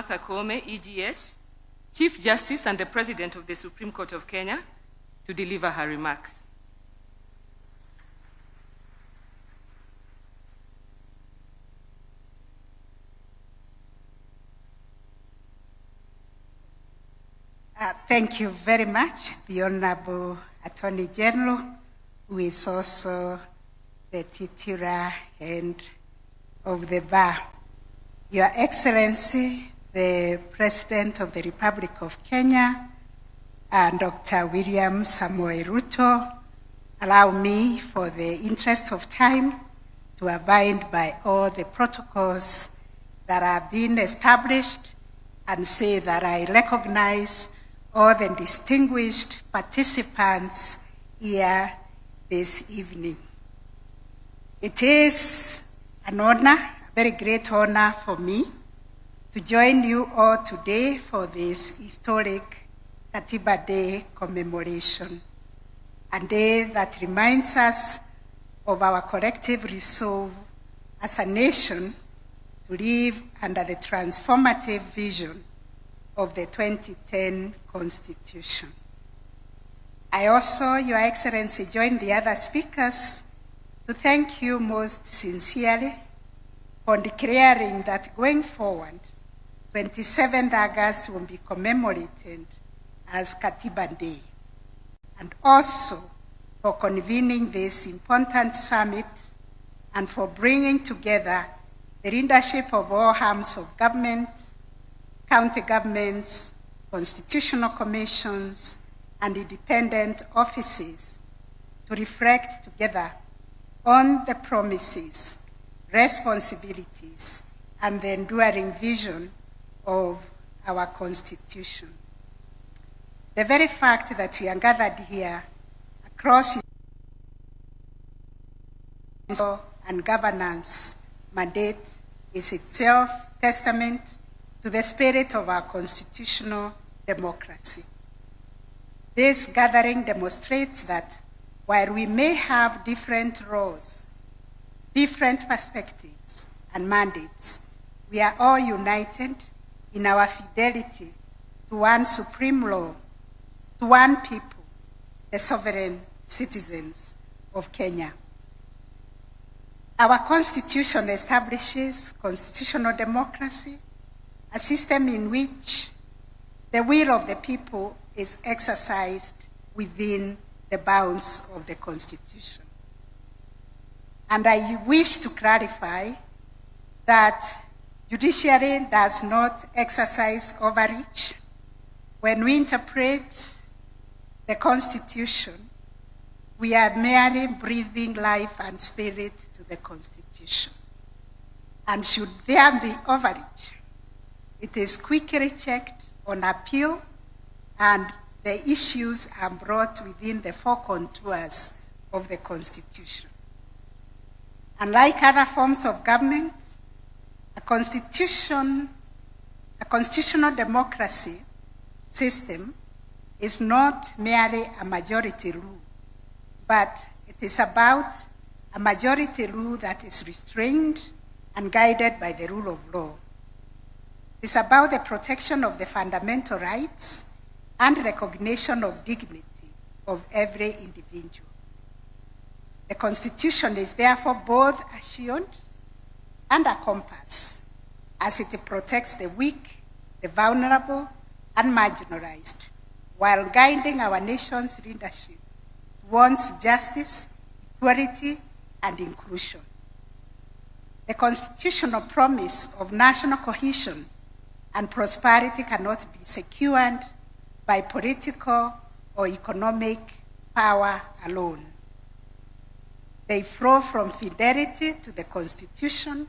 Koome, EGH, Chief Justice and the President of the Supreme Court of Kenya, to deliver her remarks. Thank you very much, the Honorable Attorney General, who is also the titular head of the bar. Your Excellency, the President of the Republic of Kenya, and Dr. William Samoei Ruto, allow me, for the interest of time, to abide by all the protocols that are being established and say that I recognize all the distinguished participants here this evening. It is an honor, a very great honor for me, to join you all today for this historic Katiba Day commemoration, a day that reminds us of our collective resolve as a nation to live under the transformative vision of the 2010 Constitution. I also, Your Excellency, join the other speakers to thank you most sincerely for declaring that going forward, 27th August will be commemorated as Katiba Day, and also for convening this important summit and for bringing together the leadership of all arms of government, county governments, constitutional commissions, and independent offices to reflect together on the promises, responsibilities, and the enduring vision of our Constitution. The very fact that we are gathered here across and governance mandate is itself testament to the spirit of our constitutional democracy. This gathering demonstrates that while we may have different roles, different perspectives and mandates, we are all united in our fidelity to one supreme law, to one people, the sovereign citizens of Kenya. Our Constitution establishes constitutional democracy, a system in which the will of the people is exercised within the bounds of the Constitution. And I wish to clarify that judiciary does not exercise overreach. When we interpret the Constitution, we are merely breathing life and spirit to the Constitution. And should there be overreach, it is quickly checked on appeal, and the issues are brought within the four contours of the Constitution. Unlike other forms of government, a constitutional democracy system is not merely a majority rule, but it is about a majority rule that is restrained and guided by the rule of law. It's about the protection of the fundamental rights and recognition of dignity of every individual. The Constitution is therefore both a shield and a compass, as it protects the weak, the vulnerable, and marginalized, while guiding our nation's leadership towards justice, equality, and inclusion. The constitutional promise of national cohesion and prosperity cannot be secured by political or economic power alone. They flow from fidelity to the Constitution,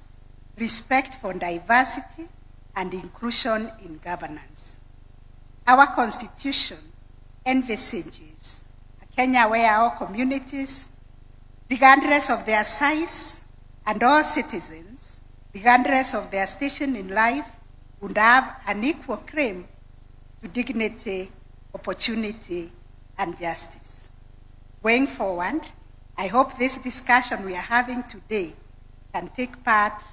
respect for diversity, and inclusion in governance. Our Constitution envisages a Kenya where all communities, regardless of their size, and all citizens, regardless of their station in life, would have an equal claim to dignity, opportunity, and justice. Going forward, I hope this discussion we are having today can take part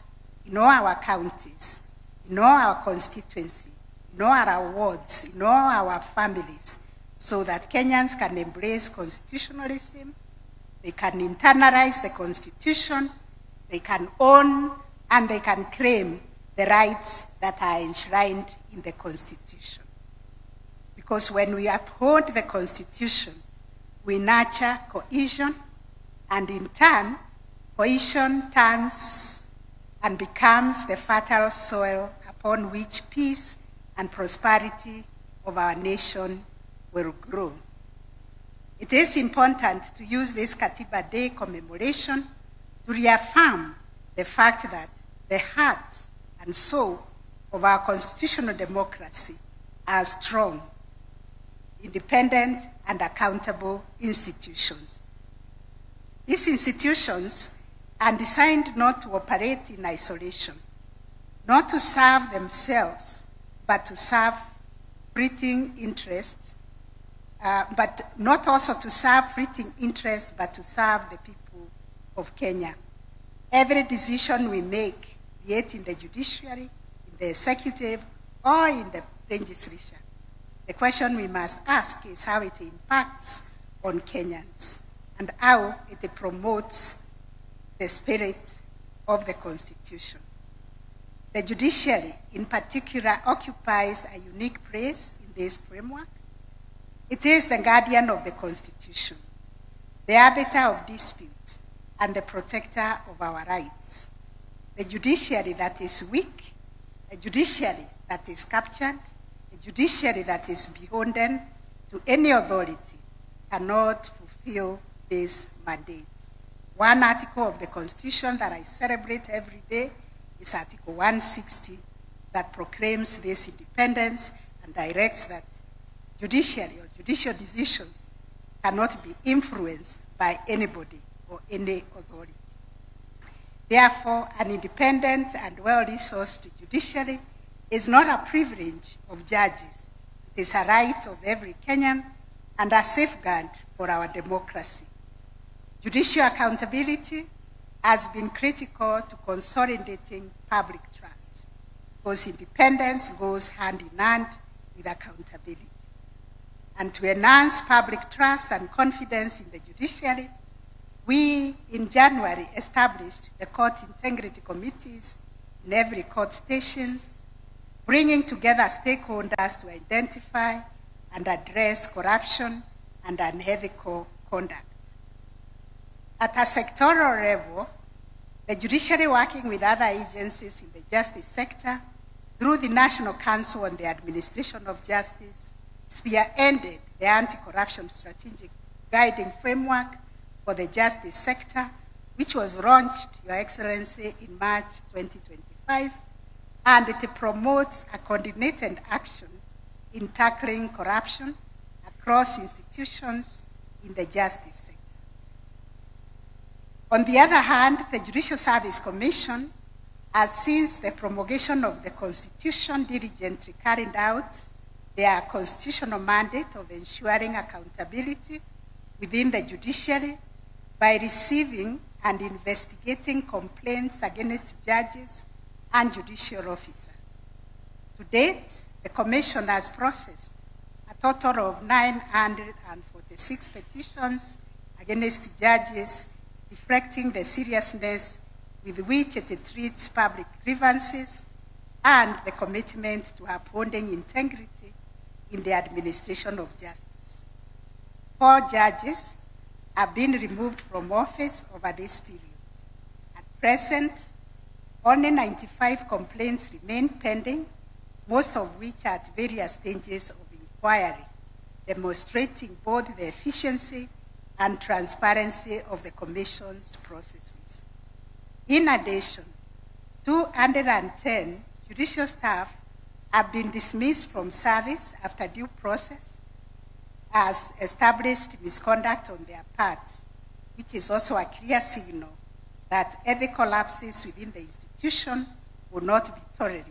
in all our counties in all our constituency, in all our wards, in all our families, so that Kenyans can embrace constitutionalism, they can internalize the Constitution, they can own and they can claim the rights that are enshrined in the Constitution. Because when we uphold the Constitution, we nurture cohesion, and in turn, cohesion turns and becomes the fertile soil upon which peace and prosperity of our nation will grow. It is important to use this Katiba Day commemoration to reaffirm the fact that the heart and soul of our constitutional democracy are strong, independent, and accountable institutions. These institutions are designed not to operate in isolation, not to serve themselves, but to serve fleeting interests, but not also to serve fleeting interests, but to serve the people of Kenya. Every decision we make, be it in the judiciary, in the executive, or in the legislature, the question we must ask is how it impacts on Kenyans and how it promotes the spirit of the Constitution. The judiciary, in particular, occupies a unique place in this framework. It is the guardian of the Constitution, the arbiter of disputes, and the protector of our rights. The judiciary that is weak, a judiciary that is captured, a judiciary that is beholden to any authority cannot fulfill this mandate. One article of the Constitution that I celebrate every day is Article 160 that proclaims this independence and directs that judiciary or judicial decisions cannot be influenced by anybody or any authority. Therefore, an independent and well-resourced judiciary is not a privilege of judges. It is a right of every Kenyan and a safeguard for our democracy. Judicial accountability has been critical to consolidating public trust, because independence goes hand in hand with accountability. And to enhance public trust and confidence in the judiciary, we, in January, established the court integrity committees in every court stations, bringing together stakeholders to identify and address corruption and unethical conduct. At a sectoral level, the judiciary, working with other agencies in the justice sector, through the National Council on the Administration of Justice, spearheaded the anti-corruption strategic guiding framework for the justice sector, which was launched, Your Excellency, in March 2025, and it promotes a coordinated action in tackling corruption across institutions in the justice sector. On the other hand, the Judicial Service Commission has, since the promulgation of the Constitution, diligently carried out their constitutional mandate of ensuring accountability within the judiciary by receiving and investigating complaints against judges and judicial officers. To date, the Commission has processed a total of 946 petitions against judges, reflecting the seriousness with which it treats public grievances and the commitment to upholding integrity in the administration of justice. 4 judges have been removed from office over this period. At present, only 95 complaints remain pending, most of which are at various stages of inquiry, demonstrating both the efficiency and transparency of the Commission's processes. In addition, 210 judicial staff have been dismissed from service after due process as established misconduct on their part, which is also a clear signal that ethical lapses within the institution will not be tolerated.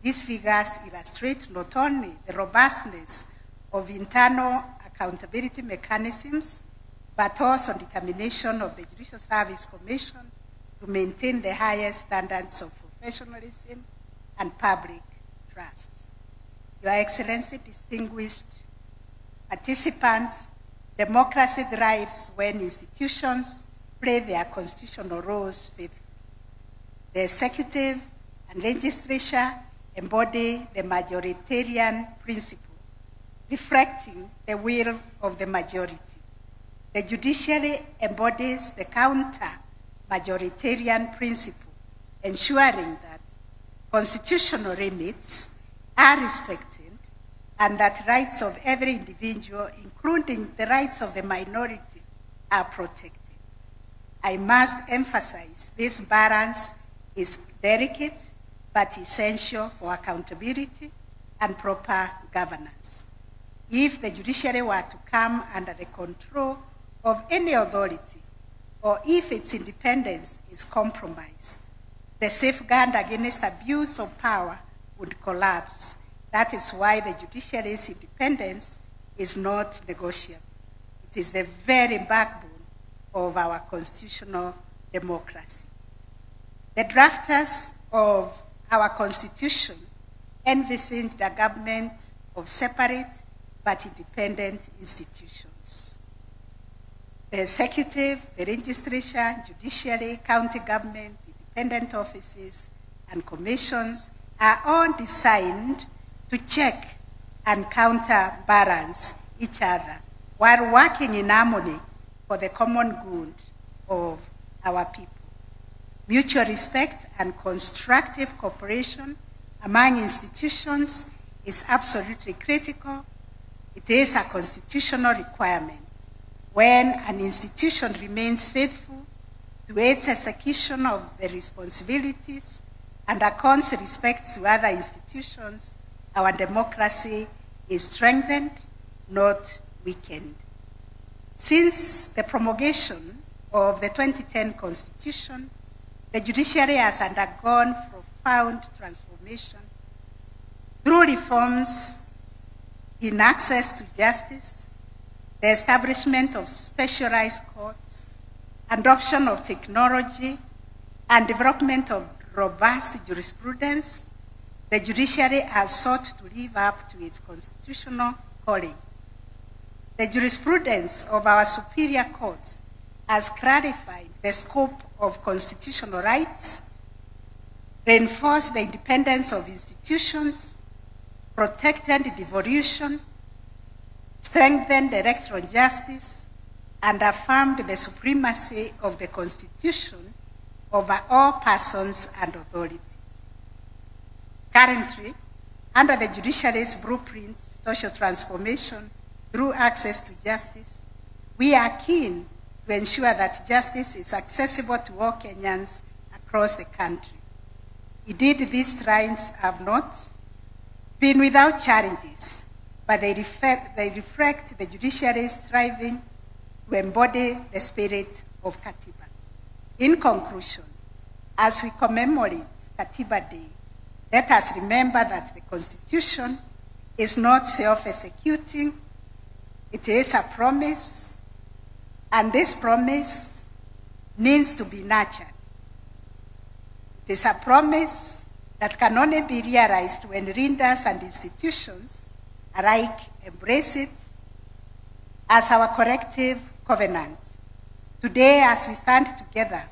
These figures illustrate not only the robustness of internal accountability mechanisms, but also determination of the Judicial Service Commission to maintain the highest standards of professionalism, and public trust. Your Excellency, distinguished participants, democracy thrives when institutions play their constitutional roles faithfully. The executive and legislature embody the majoritarian principle, reflecting the will of the majority. The judiciary embodies the counter-majoritarian principle, ensuring that constitutional limits are respected and that rights of every individual, including the rights of the minority, are protected. I must emphasize this balance is delicate but essential for accountability and proper governance. If the judiciary were to come under the control of any authority, or if its independence is compromised, the safeguard against abuse of power would collapse. That is why the judiciary's independence is not negotiable. It is the very backbone of our constitutional democracy. The drafters of our constitution envisaged a government of separate but independent institutions. The executive, the legislature, judiciary, county government, independent offices, and commissions are all designed to check and counterbalance each other while working in harmony for the common good of our people. Mutual respect and constructive cooperation among institutions is absolutely critical. It is a constitutional requirement. When an institution remains faithful to its execution of the responsibilities and accords respect to other institutions, our democracy is strengthened, not weakened. Since the promulgation of the 2010 Constitution, the judiciary has undergone profound transformation through reforms in access to justice, the establishment of specialized courts, adoption of technology, and development of robust jurisprudence. The judiciary has sought to live up to its constitutional calling. The jurisprudence of our superior courts has clarified the scope of constitutional rights, reinforced the independence of institutions, protected devolution, strengthened electoral justice, and affirmed the supremacy of the Constitution over all persons and authorities. Currently, under the judiciary's blueprint, social transformation through access to justice, we are keen to ensure that justice is accessible to all Kenyans across the country. Indeed, these strides have not been without challenges, but they reflect the judiciary's striving to embody the spirit of Katiba. In conclusion, as we commemorate Katiba Day, let us remember that the Constitution is not self-executing. It is a promise, and this promise needs to be nurtured. It is a promise that can only be realized when leaders and institutions alike embrace it as our collective covenant. Today, as we stand together,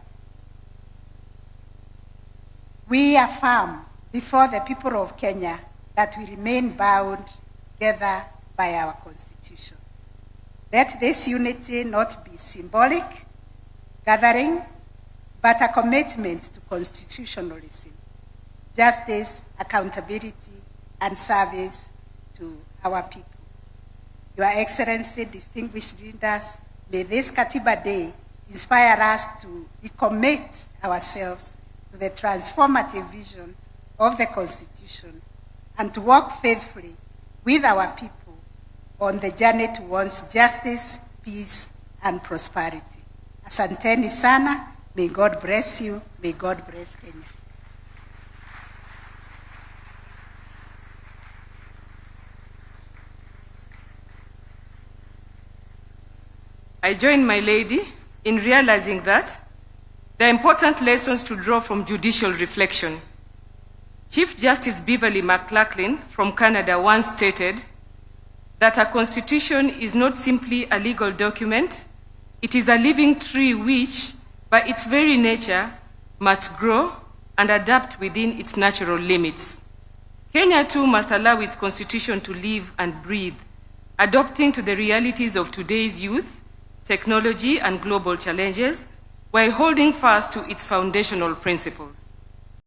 we affirm before the people of Kenya that we remain bound together by our Constitution. Let this unity not be symbolic gathering, but a commitment to constitutionalism, justice, accountability, and service to our people. Your Excellency, distinguished leaders, may this Katiba Day inspire us to recommit ourselves to the transformative vision of the Constitution and to work faithfully with our people on the journey towards justice, peace, and prosperity. Asanteni sana. May God bless you. May God bless Kenya. I join my lady in realizing that there are important lessons to draw from judicial reflection. Chief Justice Beverly McLachlan from Canada once stated that a constitution is not simply a legal document, it is a living tree which, by its very nature, must grow and adapt within its natural limits. Kenya too must allow its constitution to live and breathe, adapting to the realities of today's youth, technology, and global challenges, while holding fast to its foundational principles.